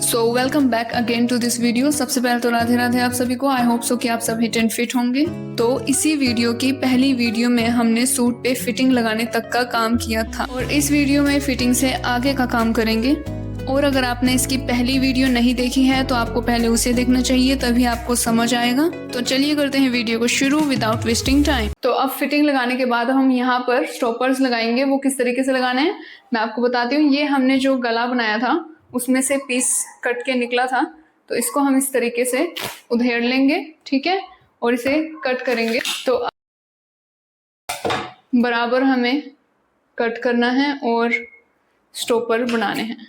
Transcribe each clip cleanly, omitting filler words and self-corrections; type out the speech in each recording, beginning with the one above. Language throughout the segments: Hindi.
So welcome back again to this video. सबसे पहले तो राधे राधे आप सभी को। आई होप सो कि आप सब हिट एंड फिट होंगे। तो इसी वीडियो की पहली वीडियो में हमने सूट पे फिटिंग लगाने तक का काम किया था और इस वीडियो में फिटिंग से आगे का काम करेंगे। और अगर आपने इसकी पहली वीडियो नहीं देखी है तो आपको पहले उसे देखना चाहिए, तभी आपको समझ आएगा। तो चलिए करते हैं वीडियो को शुरू विदाउट वेस्टिंग टाइम। तो अब फिटिंग लगाने के बाद हम यहाँ पर स्टॉपर्स लगाएंगे। वो किस तरीके से लगाने हैं मैं आपको बताती हूँ। ये हमने जो गला बनाया था उसमें से पीस कट के निकला था, तो इसको हम इस तरीके से उधेड़ लेंगे, ठीक है, और इसे कट करेंगे। तो बराबर हमें कट करना है और स्टॉपर बनाने हैं।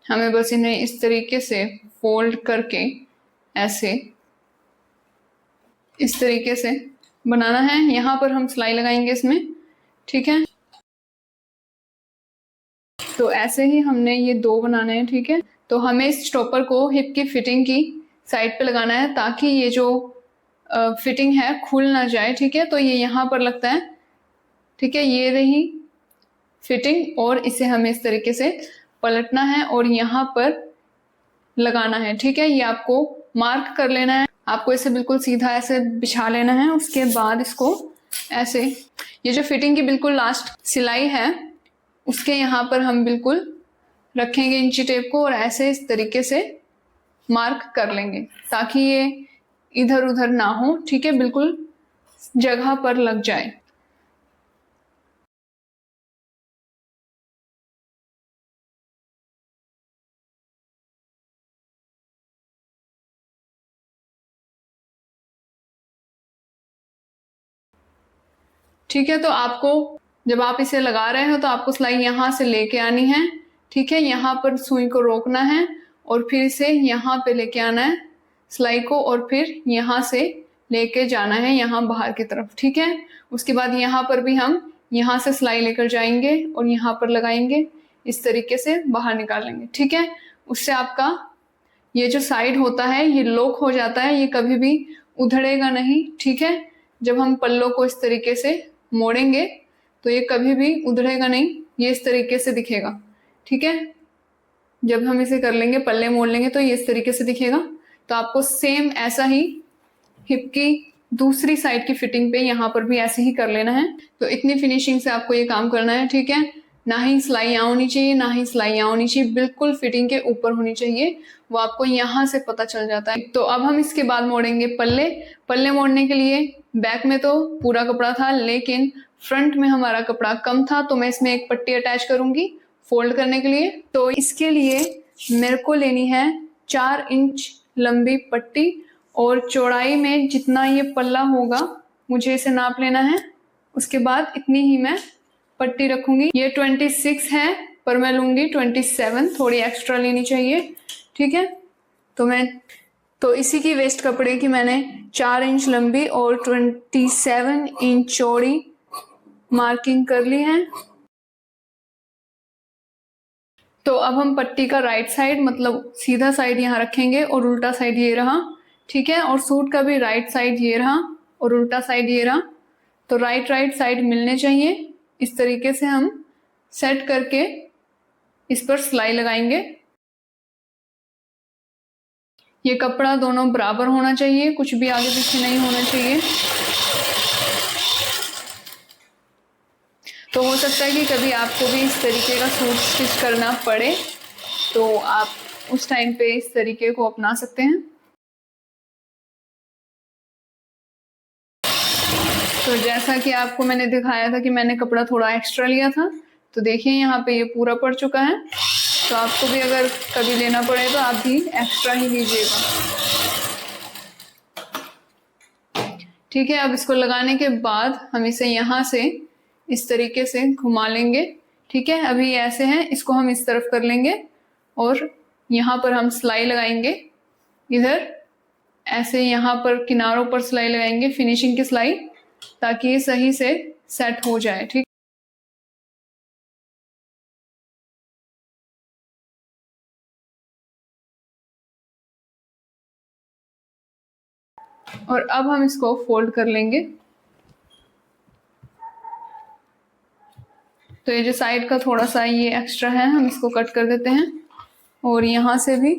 हमें बस इन्हें इस तरीके से फोल्ड करके ऐसे इस तरीके से बनाना है। यहाँ पर हम सिलाई लगाएंगे इसमें, ठीक है। तो ऐसे ही हमने ये दो बनाने हैं, ठीक है। तो हमें इस स्टॉपर को हिप की फिटिंग की साइड पे लगाना है ताकि ये जो फिटिंग है खुल ना जाए, ठीक है। तो ये यहाँ पर लगता है, ठीक है। ये रही फिटिंग और इसे हमें इस तरीके से पलटना है और यहाँ पर लगाना है, ठीक है। ये आपको मार्क कर लेना है। आपको इसे बिल्कुल सीधा ऐसे बिछा लेना है। उसके बाद इसको ऐसे, ये जो फिटिंग की बिल्कुल लास्ट सिलाई है उसके यहाँ पर हम बिल्कुल रखेंगे इंची टेप को और ऐसे इस तरीके से मार्क कर लेंगे ताकि ये इधर उधर ना हो, ठीक है, बिल्कुल जगह पर लग जाए। ठीक है, तो आपको जब आप इसे लगा रहे हो तो आपको सिलाई यहाँ से लेके आनी है, ठीक है। यहाँ पर सुई को रोकना है और फिर इसे यहाँ पे लेके आना है सिलाई को, और फिर यहाँ से लेके जाना है यहाँ बाहर की तरफ, ठीक है। उसके बाद यहाँ पर भी हम यहाँ से सिलाई लेकर जाएंगे और यहाँ पर लगाएंगे, इस तरीके से बाहर निकाल लेंगे, ठीक है। उससे आपका ये जो साइड होता है ये लॉक हो जाता है, ये कभी भी उधड़ेगा नहीं, ठीक है। जब हम पल्लों को इस तरीके से मोड़ेंगे तो ये कभी भी उधड़ेगा नहीं, ये इस तरीके से दिखेगा, ठीक है। जब हम इसे कर लेंगे, पल्ले मोड़ लेंगे तो ये इस तरीके से दिखेगा। तो आपको सेम ऐसा ही हिप की दूसरी साइड की फिटिंग पे यहाँ पर भी ऐसे ही कर लेना है। तो इतनी फिनिशिंग से आपको ये काम करना है, ठीक है। ना ही सिलाइयाँ होनी चाहिए, ना ही सिलाइयाँ होनी चाहिए, बिल्कुल फिटिंग के ऊपर होनी चाहिए। वो आपको यहाँ से पता चल जाता है। तो अब हम इसके बाद मोड़ेंगे पल्ले। पल्ले मोड़ने के लिए बैक में तो पूरा कपड़ा था लेकिन फ्रंट में हमारा कपड़ा कम था, तो मैं इसमें एक पट्टी अटैच करूंगी फोल्ड करने के लिए। तो इसके लिए मेरे को लेनी है 4 इंच लंबी पट्टी और चौड़ाई में जितना ये पल्ला होगा मुझे इसे नाप लेना है। उसके बाद इतनी ही मैं पट्टी रखूंगी। ये 26 है पर मैं लूंगी 27, थोड़ी एक्स्ट्रा लेनी चाहिए, ठीक है। तो इसी की वेस्ट कपड़े की मैंने 4 इंच लंबी और 27 इंच चौड़ी मार्किंग कर ली है। तो अब हम पट्टी का राइट साइड मतलब सीधा साइड यहाँ रखेंगे और उल्टा साइड ये रहा, ठीक है। और सूट का भी राइट साइड ये रहा और उल्टा साइड ये रहा। तो राइट साइड मिलने चाहिए। इस तरीके से हम सेट करके इस पर सिलाई लगाएंगे। ये कपड़ा दोनों बराबर होना चाहिए, कुछ भी आगे पीछे नहीं होना चाहिए। तो हो सकता है कि कभी आपको भी इस तरीके का सूट स्टिच करना पड़े, तो आप उस टाइम पे इस तरीके को अपना सकते हैं। तो जैसा कि आपको मैंने दिखाया था कि मैंने कपड़ा थोड़ा एक्स्ट्रा लिया था, तो देखिए यहाँ पे ये पूरा पड़ चुका है। तो आपको भी अगर कभी लेना पड़े तो आप भी एक्स्ट्रा ही लीजिएगा, ठीक है। अब इसको लगाने के बाद हम इसे यहाँ से इस तरीके से घुमा लेंगे, ठीक है। अभी ऐसे हैं, इसको हम इस तरफ कर लेंगे और यहाँ पर हम सिलाई लगाएंगे। इधर ऐसे यहाँ पर किनारों पर सिलाई लगाएंगे, फिनिशिंग की सिलाई, ताकि ये सही से सेट हो जाए, ठीक। और अब हम इसको फोल्ड कर लेंगे। तो ये जो साइड का थोड़ा सा ये एक्स्ट्रा है हम इसको कट कर देते हैं, और यहाँ से भी।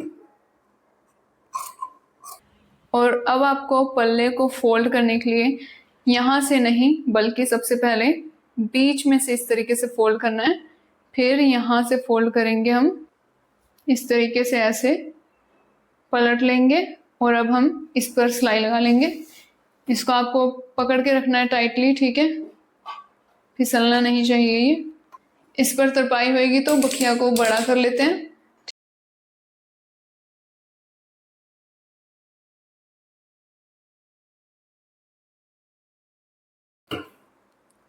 और अब आपको पल्ले को फोल्ड करने के लिए यहाँ से नहीं बल्कि सबसे पहले बीच में से इस तरीके से फोल्ड करना है, फिर यहाँ से फोल्ड करेंगे हम इस तरीके से, ऐसे पलट लेंगे और अब हम इस पर सिलाई लगा लेंगे। इसको आपको पकड़ के रखना है टाइटली, ठीक है, फिसलना नहीं चाहिए ये। इस पर तरपाई होएगी तो बखिया को बड़ा कर लेते हैं।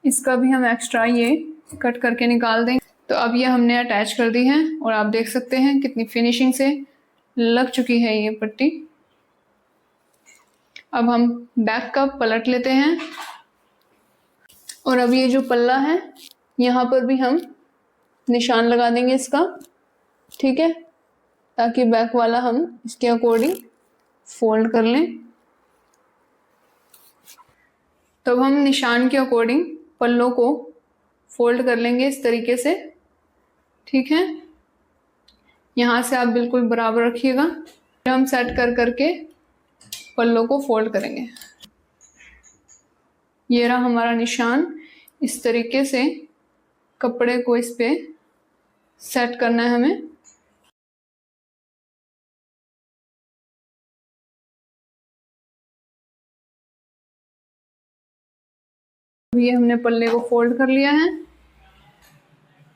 इसका भी हम एक्स्ट्रा ये कट करके निकाल देंगे। तो अब ये हमने अटैच कर दी है और आप देख सकते हैं कितनी फिनिशिंग से लग चुकी है ये पट्टी। अब हम बैक का पलट लेते हैं और अब ये जो पल्ला है यहाँ पर भी हम निशान लगा देंगे इसका, ठीक है, ताकि बैक वाला हम इसके अकॉर्डिंग फोल्ड कर लें। तो अब हम निशान के अकॉर्डिंग पल्लों को फोल्ड कर लेंगे इस तरीके से, ठीक है। यहाँ से आप बिल्कुल बराबर रखिएगा, हम सेट कर करके पल्लों को फोल्ड करेंगे। ये रहा हमारा निशान। इस तरीके से कपड़े को इस पे सेट करना है हमें। ये हमने पल्ले को फोल्ड कर लिया है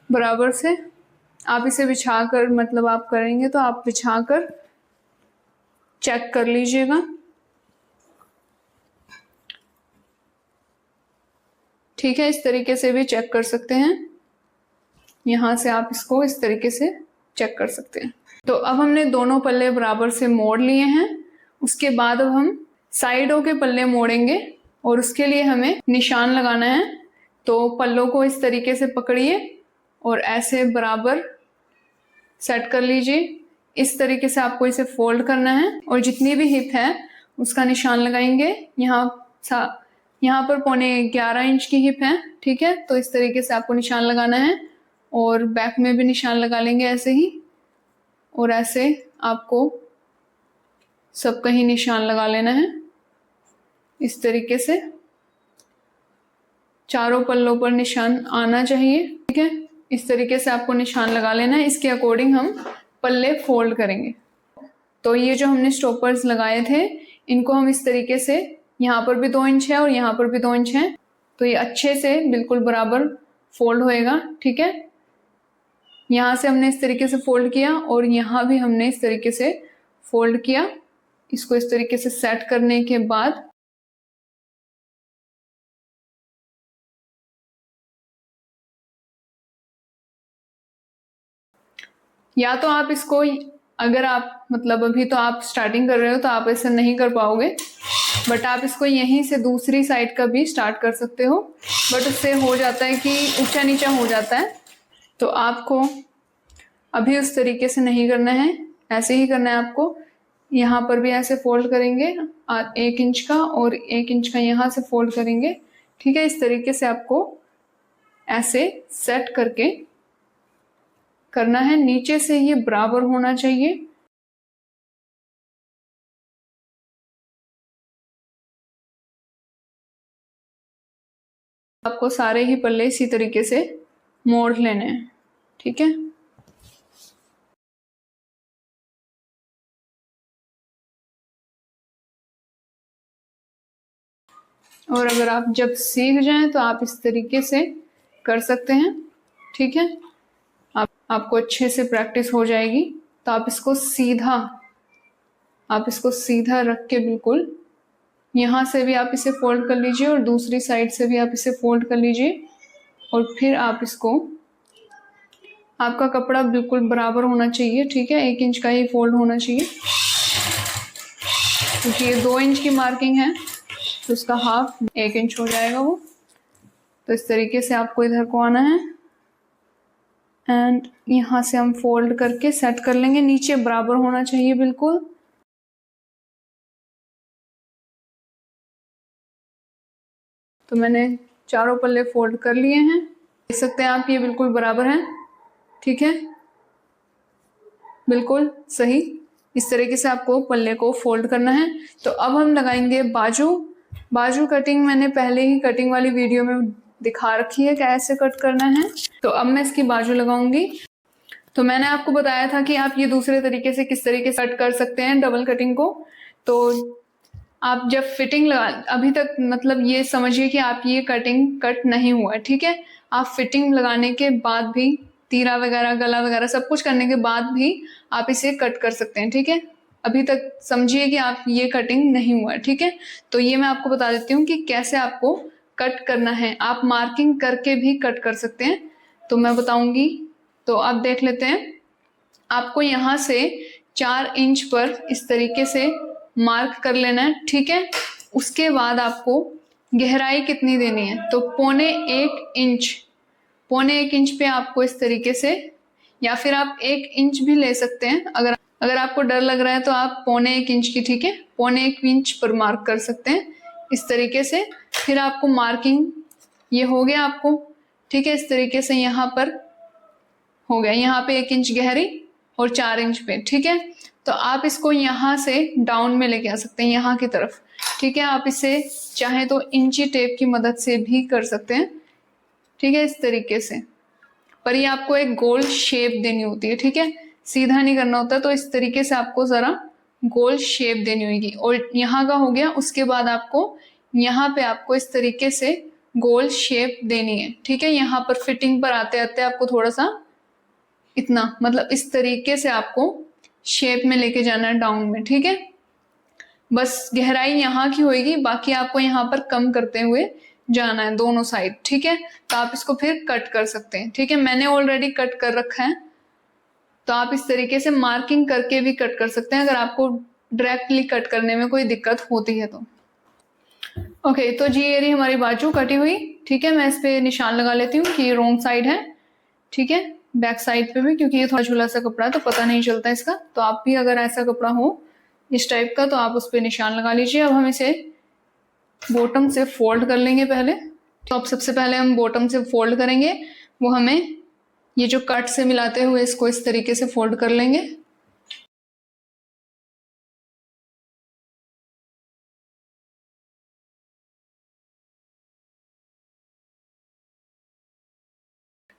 बराबर से। आप इसे बिछाकर, मतलब आप करेंगे तो आप बिछाकर चेक कर लीजिएगा, ठीक है। इस तरीके से भी चेक कर सकते हैं, यहाँ से आप इसको इस तरीके से चेक कर सकते हैं। तो अब हमने दोनों पल्ले बराबर से मोड़ लिए हैं। उसके बाद अब हम साइडों के पल्ले मोड़ेंगे और उसके लिए हमें निशान लगाना है। तो पल्लों को इस तरीके से पकड़िए और ऐसे बराबर सेट कर लीजिए। इस तरीके से आपको इसे फोल्ड करना है और जितनी भी हिप है उसका निशान लगाएंगे। यहाँ पर 11.25 इंच की हिप है, ठीक है। तो इस तरीके से आपको निशान लगाना है और बैक में भी निशान लगा लेंगे ऐसे ही, और ऐसे आपको सब कहीं निशान लगा लेना है इस तरीके से। चारों पल्लों पर निशान आना चाहिए, ठीक है। इस तरीके से आपको निशान लगा लेना है। इसके अकॉर्डिंग हम पल्ले फोल्ड करेंगे। तो ये जो हमने स्टॉपर्स लगाए थे इनको हम इस तरीके से, यहाँ पर भी 2 इंच है और यहाँ पर भी 2 इंच है, तो ये अच्छे से बिल्कुल बराबर फोल्ड होएगा, ठीक है। यहाँ से हमने इस तरीके से फोल्ड किया और यहाँ भी हमने इस तरीके से फोल्ड किया। इसको इस तरीके से सेट करने के बाद या तो आप इसको, अगर आप मतलब अभी तो आप स्टार्टिंग कर रहे हो तो आप ऐसा नहीं कर पाओगे, बट आप इसको यहीं से दूसरी साइड का भी स्टार्ट कर सकते हो, बट उससे हो जाता है कि ऊंचा नीचा हो जाता है। तो आपको अभी उस तरीके से नहीं करना है, ऐसे ही करना है आपको। यहाँ पर भी ऐसे फोल्ड करेंगे 1 इंच का और 1 इंच का यहाँ से फोल्ड करेंगे, ठीक है। इस तरीके से आपको ऐसे सेट करके करना है। नीचे से ये बराबर होना चाहिए। आपको सारे ही पल्ले इसी तरीके से मोड़ लेने हैं, ठीक है। और अगर आप जब सीख जाएं तो आप इस तरीके से कर सकते हैं, ठीक है। आपको अच्छे से प्रैक्टिस हो जाएगी। तो आप इसको सीधा रख के बिल्कुल यहाँ से भी आप इसे फोल्ड कर लीजिए और दूसरी साइड से भी आप इसे फोल्ड कर लीजिए, और फिर आप इसको, आपका कपड़ा बिल्कुल बराबर होना चाहिए, ठीक है। 1 इंच का ही फोल्ड होना चाहिए, क्योंकि ये 2 इंच की मार्किंग है तो उसका हाफ 1 इंच हो जाएगा वो। तो इस तरीके से आपको इधर को आना है एंड यहाँ से हम फोल्ड करके सेट कर लेंगे। नीचे बराबर होना चाहिए बिल्कुल। तो मैंने चारों पल्ले फोल्ड कर लिए हैं। देख सकते हैं आप, ये बिल्कुल बराबर है। ठीक है, बिल्कुल सही। इस तरीके से आपको पल्ले को फोल्ड करना है। तो अब हम लगाएंगे बाजू। बाजू कटिंग मैंने पहले ही कटिंग वाली वीडियो में दिखा रखी है कैसे कट करना है। तो अब मैं इसकी बाजू लगाऊंगी। तो मैंने आपको बताया था कि आप ये दूसरे तरीके से किस तरीके से कट कर सकते हैं डबल कटिंग को। तो आप जब फिटिंग लगा, अभी तक मतलब ये समझिए कि आप ये कटिंग कट नहीं हुआ है। ठीक है, आप फिटिंग लगाने के बाद भी, तीरा वगैरह गला वगैरह सब कुछ करने के बाद भी आप इसे कट कर सकते हैं। ठीक है, अभी तक समझिए कि आप ये कटिंग नहीं हुआ है। ठीक है, तो ये मैं आपको बता देती हूँ कि कैसे आपको कट करना है। आप मार्किंग करके भी कट कर सकते हैं, तो मैं बताऊंगी। तो आप देख लेते हैं। आपको यहाँ से 4 इंच पर इस तरीके से मार्क कर लेना है। ठीक है, उसके बाद आपको गहराई कितनी देनी है, तो 1.25 इंच, 1.25 इंच पे आपको इस तरीके से, या फिर आप 1 इंच भी ले सकते हैं। अगर आपको डर लग रहा है तो आप 1.25 इंच की, ठीक है, 1.25 इंच पर मार्क कर सकते हैं इस तरीके से। फिर आपको मार्किंग, ये हो गया आपको। ठीक है, इस तरीके से यहाँ पर हो गया, यहाँ पे 1 इंच गहरी और 4 इंच पे। ठीक है, तो आप इसको यहाँ से डाउन में लेके आ सकते हैं, यहाँ की तरफ। ठीक है, आप इसे चाहे तो इंची टेप की मदद से भी कर सकते हैं। ठीक है, इस तरीके से, पर ये आपको एक गोल शेप देनी होती है। ठीक है, सीधा नहीं करना होता, तो इस तरीके से आपको जरा गोल शेप देनी होगी। और यहाँ का हो गया, उसके बाद आपको यहाँ पे आपको इस तरीके से गोल शेप देनी है। ठीक है, यहाँ पर फिटिंग पर आते आते आपको थोड़ा सा इतना, मतलब इस तरीके से आपको शेप में लेके जाना है डाउन में। ठीक है, बस गहराई यहाँ की होगी, बाकी आपको यहाँ पर कम करते हुए जाना है दोनों साइड। ठीक है, तो आप इसको फिर कट कर सकते हैं। ठीक है, मैंने ऑलरेडी कट कर रखा है, तो आप इस तरीके से मार्किंग करके भी कट कर सकते हैं अगर आपको डायरेक्टली कट करने में कोई दिक्कत होती है तो। ओके, तो जी ये रही हमारी बाजू कटी हुई। ठीक है, मैं इस पे निशान लगा लेती हूँ कि ये रॉन्ग साइड है। ठीक है, बैक साइड पे भी, क्योंकि ये थोड़ा झूला सा कपड़ा है तो पता नहीं चलता इसका। तो आप भी अगर ऐसा कपड़ा हो इस टाइप का तो आप उस पर निशान लगा लीजिए। अब हम इसे बॉटम से फोल्ड कर लेंगे पहले। तो अब सबसे पहले हम बॉटम से फोल्ड करेंगे, वो हमें ये जो कट से मिलाते हुए इसको इस तरीके से फोल्ड कर लेंगे।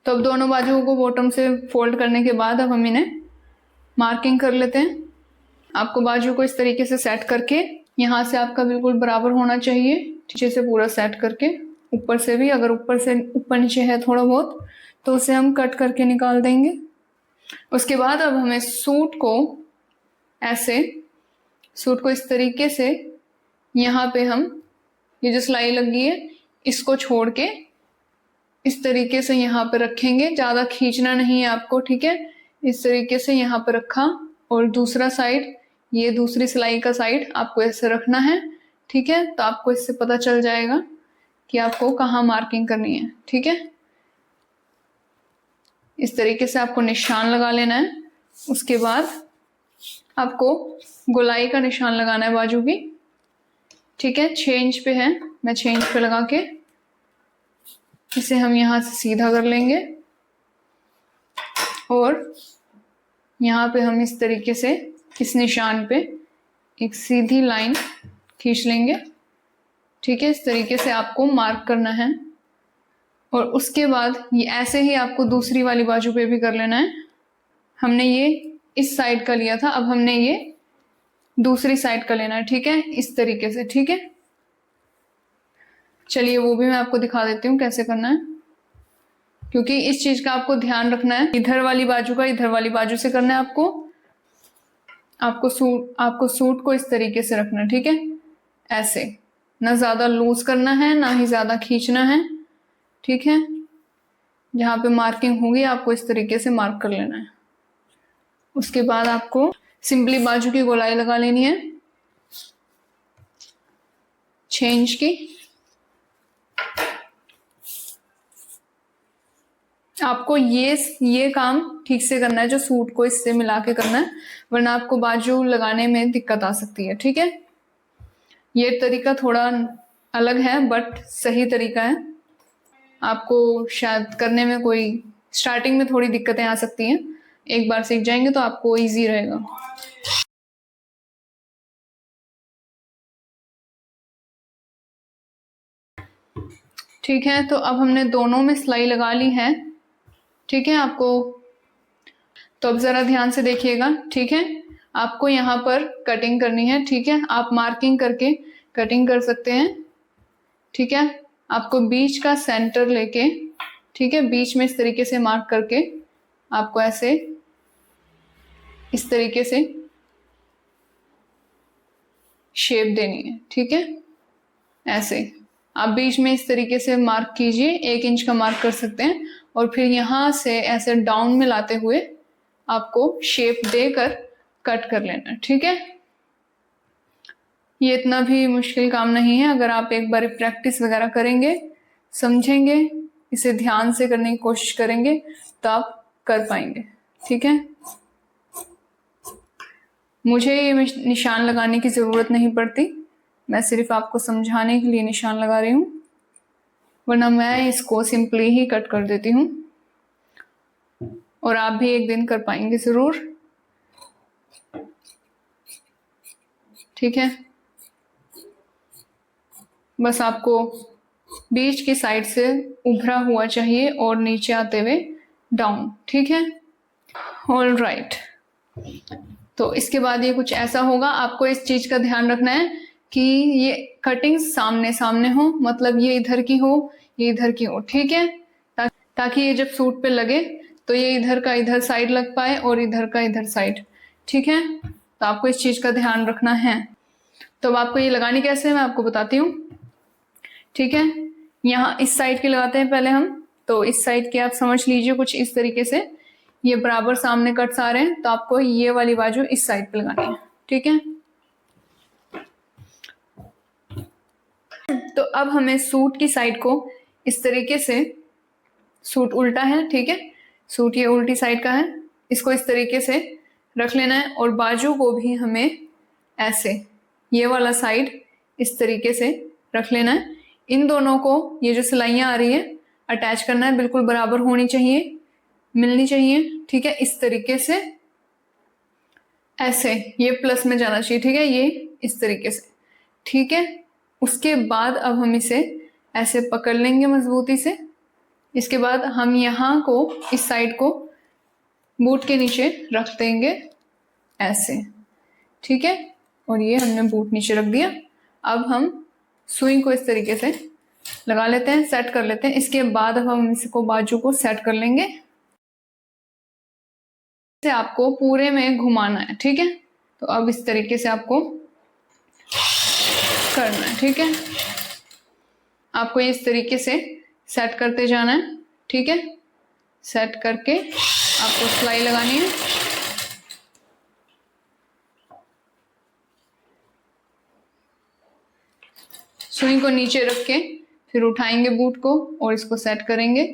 तो अब दोनों बाजुओं को बॉटम से फोल्ड करने के बाद अब हम इन्हें मार्किंग कर लेते हैं। आपको बाजू को इस तरीके से सेट करके, यहाँ से आपका बिल्कुल बराबर होना चाहिए, नीचे से पूरा सेट करके, ऊपर से भी, अगर ऊपर से ऊपर नीचे है थोड़ा बहुत तो उसे हम कट करके निकाल देंगे। उसके बाद अब हमें सूट को ऐसे, सूट को इस तरीके से यहाँ पे हम, ये जो सिलाई लगी है इसको छोड़ के इस तरीके से यहाँ पे रखेंगे। ज्यादा खींचना नहीं है आपको। ठीक है, इस तरीके से यहाँ पे रखा, और दूसरा साइड, ये दूसरी सिलाई का साइड आपको ऐसे रखना है। ठीक है, तो आपको इससे पता चल जाएगा कि आपको कहाँ मार्किंग करनी है। ठीक है, इस तरीके से आपको निशान लगा लेना है। उसके बाद आपको गोलाई का निशान लगाना है बाजू की। ठीक है, 6 इंच पे है, मैं 6 इंच पे लगा के इसे हम यहाँ से सीधा कर लेंगे, और यहाँ पे हम इस तरीके से इस निशान पे एक सीधी लाइन खींच लेंगे। ठीक है, इस तरीके से आपको मार्क करना है। और उसके बाद ये ऐसे ही आपको दूसरी वाली बाजू पे भी कर लेना है। हमने ये इस साइड का लिया था, अब हमने ये दूसरी साइड का लेना है। ठीक है, इस तरीके से। ठीक है, चलिए वो भी मैं आपको दिखा देती हूँ कैसे करना है, क्योंकि इस चीज का आपको ध्यान रखना है। इधर वाली बाजू का इधर वाली बाजू से करना है आपको। आपको सूट को इस तरीके से रखना है। ठीक है, ऐसे, ना ज्यादा लूज करना है ना ही ज्यादा खींचना है। ठीक है, जहाँ पे मार्किंग होगी आपको इस तरीके से मार्क कर लेना है। उसके बाद आपको सिंपली बाजू की गोलाई लगा लेनी है 6 इंच की। आपको ये काम ठीक से करना है, जो सूट को इससे मिला के करना है, वरना आपको बाजू लगाने में दिक्कत आ सकती है। ठीक है, ये तरीका थोड़ा अलग है बट सही तरीका है। आपको शायद करने में कोई स्टार्टिंग में थोड़ी दिक्कतें आ सकती हैं, एक बार सीख जाएंगे तो आपको इजी रहेगा। ठीक है, तो अब हमने दोनों में सिलाई लगा ली है। ठीक है, आपको तो अब जरा ध्यान से देखिएगा। ठीक है, आपको यहाँ पर कटिंग करनी है। ठीक है, आप मार्किंग करके कटिंग कर सकते हैं। ठीक है, आपको बीच का सेंटर लेके, ठीक है, बीच में इस तरीके से मार्क करके आपको ऐसे इस तरीके से शेप देनी है। ठीक है, ऐसे आप बीच में इस तरीके से मार्क कीजिए, 1 इंच का मार्क कर सकते हैं, और फिर यहाँ से ऐसे डाउन में लाते हुए आपको शेप देकर कट कर लेना। ठीक है, ये इतना भी मुश्किल काम नहीं है। अगर आप एक बार प्रैक्टिस वगैरह करेंगे, समझेंगे, इसे ध्यान से करने की कोशिश करेंगे तो आप कर पाएंगे। ठीक है, मुझे ये निशान लगाने की ज़रूरत नहीं पड़ती, मैं सिर्फ आपको समझाने के लिए निशान लगा रही हूँ, वरना मैं इसको सिंपली ही कट कर देती हूँ। और आप भी एक दिन कर पाएंगे ज़रूर। ठीक है, बस आपको बीच की साइड से उभरा हुआ चाहिए और नीचे आते हुए डाउन। ठीक है, ऑल राइट। तो इसके बाद ये कुछ ऐसा होगा। आपको इस चीज का ध्यान रखना है कि ये कटिंग सामने सामने हो, मतलब ये इधर की हो, ये इधर की हो। ठीक है, ताकि ये जब सूट पे लगे तो ये इधर का इधर साइड लग पाए और इधर का इधर साइड। ठीक है, तो आपको इस चीज का ध्यान रखना है। तो अब आपको ये लगानी कैसे है मैं आपको बताती हूँ। ठीक है, यहाँ इस साइड की लगाते हैं पहले हम। तो इस साइड के आप समझ लीजिए कुछ इस तरीके से, ये बराबर सामने कट्स आ रहे हैं, तो आपको ये वाली बाजू इस साइड पे लगानी है। ठीक है, तो अब हमें सूट की साइड को इस तरीके से, सूट उल्टा है, ठीक है, सूट ये उल्टी साइड का है, इसको इस तरीके से रख लेना है, और बाजू को भी हमें ऐसे ये वाला साइड इस तरीके से रख लेना है। इन दोनों को, ये जो सिलाइयां आ रही है, अटैच करना है, बिल्कुल बराबर होनी चाहिए, मिलनी चाहिए। ठीक है, इस तरीके से ऐसे ये प्लस में जाना चाहिए। ठीक है, ये इस तरीके से। ठीक है, उसके बाद अब हम इसे ऐसे पकड़ लेंगे मजबूती से। इसके बाद हम यहाँ को, इस साइड को बूट के नीचे रख देंगे ऐसे। ठीक है, और ये हमने बूट नीचे रख दिया। अब हम सुई को इस तरीके से लगा लेते हैं, सेट कर लेते हैं। इसके बाद अब हम इसको बाजू को सेट कर लेंगे। से आपको पूरे में घुमाना है। ठीक है, तो अब इस तरीके से आपको करना है। ठीक है, आपको इस तरीके से सेट करते जाना है। ठीक है, सेट करके आपको सिलाई लगानी है। सुई को नीचे रख के फिर उठाएंगे बूट को और इसको सेट करेंगे।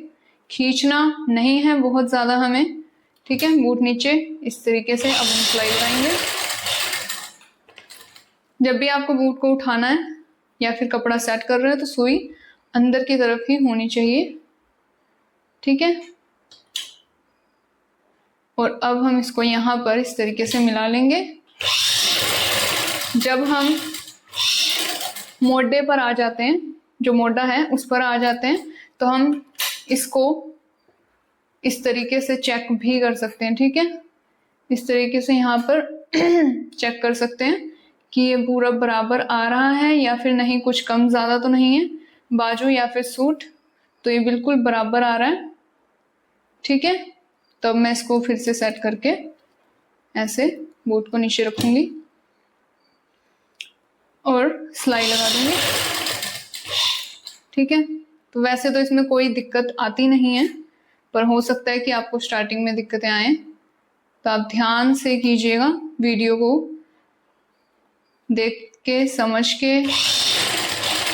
खींचना नहीं है बहुत ज्यादा हमें। ठीक है, बूट नीचे इस तरीके से अब हम सिलाई लगाएंगे। जब भी आपको बूट को उठाना है या फिर कपड़ा सेट कर रहे हो तो सुई अंदर की तरफ ही होनी चाहिए। ठीक है, और अब हम इसको यहाँ पर इस तरीके से मिला लेंगे। जब हम मोडे पर आ जाते हैं, जो मोडा है उस पर आ जाते हैं, तो हम इसको इस तरीके से चेक भी कर सकते हैं। ठीक है, इस तरीके से यहाँ पर चेक कर सकते हैं कि ये पूरा बराबर आ रहा है या फिर नहीं, कुछ कम ज़्यादा तो नहीं है बाजू या फिर सूट, तो ये बिल्कुल बराबर आ रहा है। ठीक है, तो अब मैं इसको फिर से सेट करके ऐसे बूट को नीचे रखूंगी और सिलाई लगा दूंगी। ठीक है, तो वैसे तो इसमें कोई दिक्कत आती नहीं है, पर हो सकता है कि आपको स्टार्टिंग में दिक्कतें आए, तो आप ध्यान से कीजिएगा, वीडियो को देख के समझ के।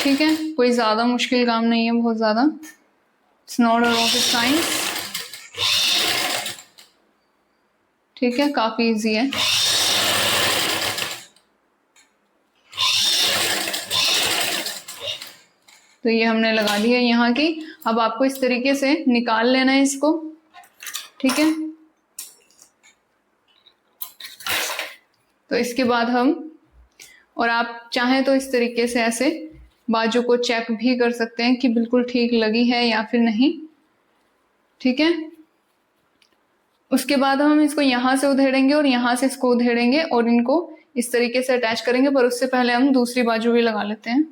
ठीक है, कोई ज़्यादा मुश्किल काम नहीं है, बहुत ज़्यादा। It's not a rocket science. ठीक है, काफ़ी इजी है। तो ये हमने लगा दी है यहाँ की। अब आपको इस तरीके से निकाल लेना है इसको, ठीक है। तो इसके बाद और आप चाहें तो इस तरीके से ऐसे बाजू को चेक भी कर सकते हैं कि बिल्कुल ठीक लगी है या फिर नहीं, ठीक है। उसके बाद हम इसको यहाँ से उधेड़ेंगे और यहाँ से इसको उधेड़ेंगे और इनको इस तरीके से अटैच करेंगे, पर उससे पहले हम दूसरी बाजू भी लगा लेते हैं।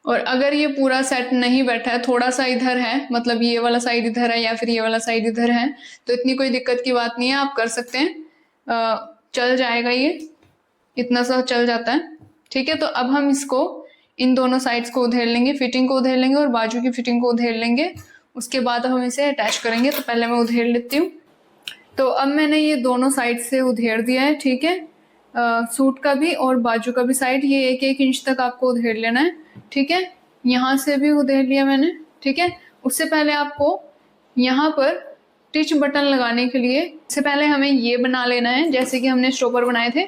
और अगर ये पूरा सेट नहीं बैठा है, थोड़ा सा इधर है, मतलब ये वाला साइड इधर है या फिर ये वाला साइड इधर है, तो इतनी कोई दिक्कत की बात नहीं है, आप कर सकते हैं, चल जाएगा, ये इतना सा चल जाता है, ठीक है। तो अब हम इसको इन दोनों साइड्स को उधेड़ लेंगे, फिटिंग को उधेड़ लेंगे और बाजू की फिटिंग को उधेड़ लेंगे। उसके बाद हम इसे अटैच करेंगे। तो पहले मैं उधेड़ लेती हूँ। तो अब मैंने ये दोनों साइड से उधेड़ दिया है, ठीक है। सूट का भी और बाजू का भी साइड, ये 1-1 इंच तक आपको उधेड़ लेना है, ठीक है। यहाँ से भी उधेड़ लिया मैंने, ठीक है। उससे पहले आपको यहाँ पर टिच बटन लगाने के लिए, इससे पहले हमें ये बना लेना है, जैसे कि हमने स्टॉपर बनाए थे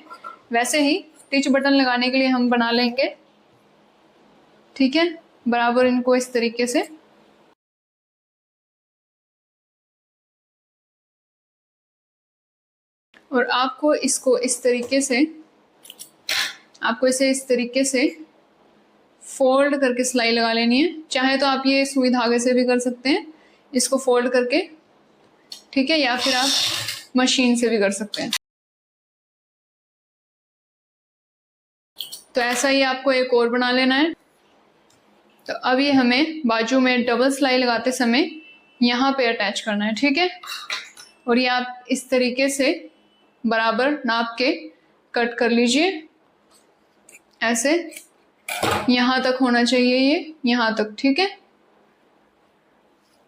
वैसे ही टिच बटन लगाने के लिए हम बना लेंगे, ठीक है। बराबर इनको इस तरीके से, और आपको इसको इस तरीके से, आपको इसे इस तरीके से फोल्ड करके सिलाई लगा लेनी है। चाहे तो आप ये सुई धागे से भी कर सकते हैं, इसको फोल्ड करके, ठीक है, या फिर आप मशीन से भी कर सकते हैं। तो ऐसा ही आपको एक और बना लेना है। तो अब ये हमें बाजू में डबल सिलाई लगाते समय यहाँ पे अटैच करना है, ठीक है। और ये आप इस तरीके से बराबर नाप के कट कर लीजिए, ऐसे यहाँ तक होना चाहिए, ये यहाँ तक, ठीक है।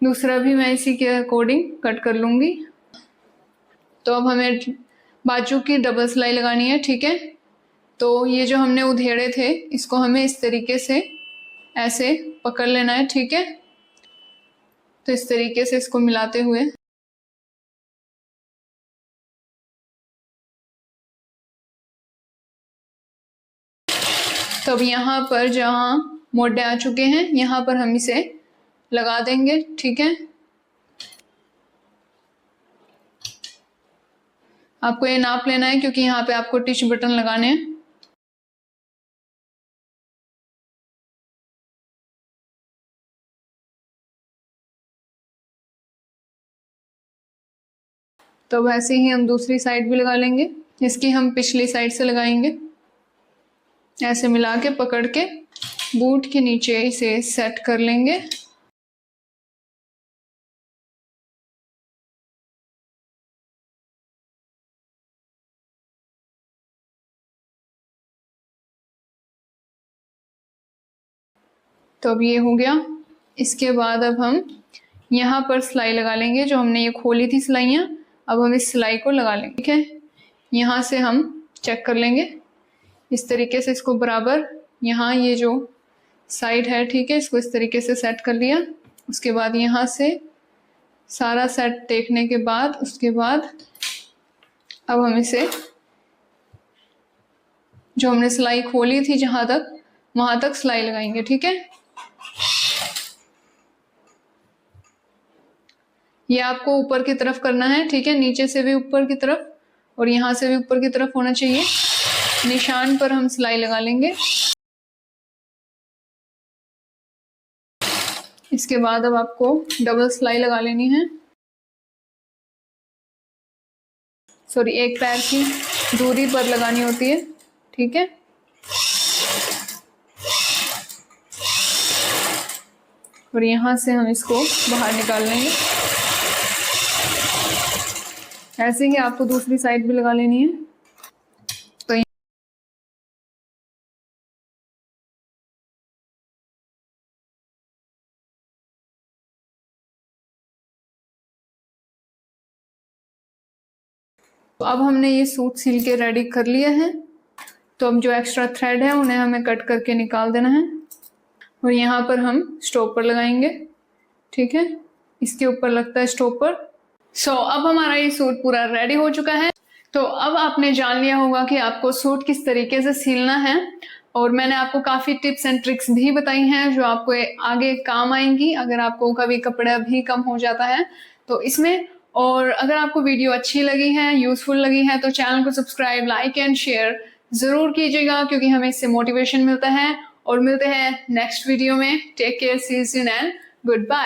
दूसरा भी मैं इसी के अकॉर्डिंग कट कर लूंगी। तो अब हमें बाजू की डबल सिलाई लगानी है, ठीक है। तो ये जो हमने उधेड़े थे, इसको हमें इस तरीके से ऐसे पकड़ लेना है, ठीक है। तो इस तरीके से इसको मिलाते हुए, तो अब यहाँ पर जहाँ मोटे आ चुके हैं, यहाँ पर हम इसे लगा देंगे, ठीक है। आपको ये नाप लेना है क्योंकि यहाँ पे आपको टिच बटन लगाने हैं। तो वैसे ही हम दूसरी साइड भी लगा लेंगे, इसकी हम पिछली साइड से लगाएंगे, ऐसे मिला के पकड़ के बूट के नीचे इसे सेट कर लेंगे। तो अब ये हो गया। इसके बाद अब हम यहाँ पर सिलाई लगा लेंगे, जो हमने ये खोली थी सिलाइयाँ, अब हम इस सिलाई को लगा लेंगे, ठीक है। यहाँ से हम चेक कर लेंगे इस तरीके से, इसको बराबर यहाँ ये जो साइड है, ठीक है, इसको इस तरीके से सेट कर लिया। उसके बाद यहाँ से सारा सेट देखने के बाद, उसके बाद अब हम इसे, जो हमने सिलाई खोली थी जहाँ तक, वहां तक सिलाई लगाएंगे, ठीक है। ये आपको ऊपर की तरफ करना है, ठीक है, नीचे से भी ऊपर की तरफ और यहाँ से भी ऊपर की तरफ होना चाहिए। निशान पर हम सिलाई लगा लेंगे। इसके बाद अब आपको डबल सिलाई लगा लेनी है, सॉरी, एक पैर की दूरी पर लगानी होती है, ठीक है। और यहाँ से हम इसको बाहर निकाल लेंगे। ऐसे ही आपको दूसरी साइड भी लगा लेनी है। तो अब हमने ये सूट सिल के रेडी कर लिया है। तो अब जो एक्स्ट्रा थ्रेड है उन्हें हमें कट करके निकाल देना है और यहाँ पर हम स्टॉपर लगाएंगे। ठीक है, इसके ऊपर लगता है स्टॉपर। अब हमारा ये सूट पूरा रेडी हो चुका है। तो अब आपने जान लिया होगा कि आपको सूट किस तरीके से सिलना है और मैंने आपको काफी टिप्स एंड ट्रिक्स भी बताई हैं जो आपको आगे काम आएंगी अगर आपको कभी कपड़ा भी कम हो जाता है तो इसमें। और अगर आपको वीडियो अच्छी लगी है, यूजफुल लगी है, तो चैनल को सब्सक्राइब, लाइक एंड शेयर जरूर कीजिएगा क्योंकि हमें इससे मोटिवेशन मिलता है। और मिलते हैं नेक्स्ट वीडियो में। Take care, see you soon and good bye.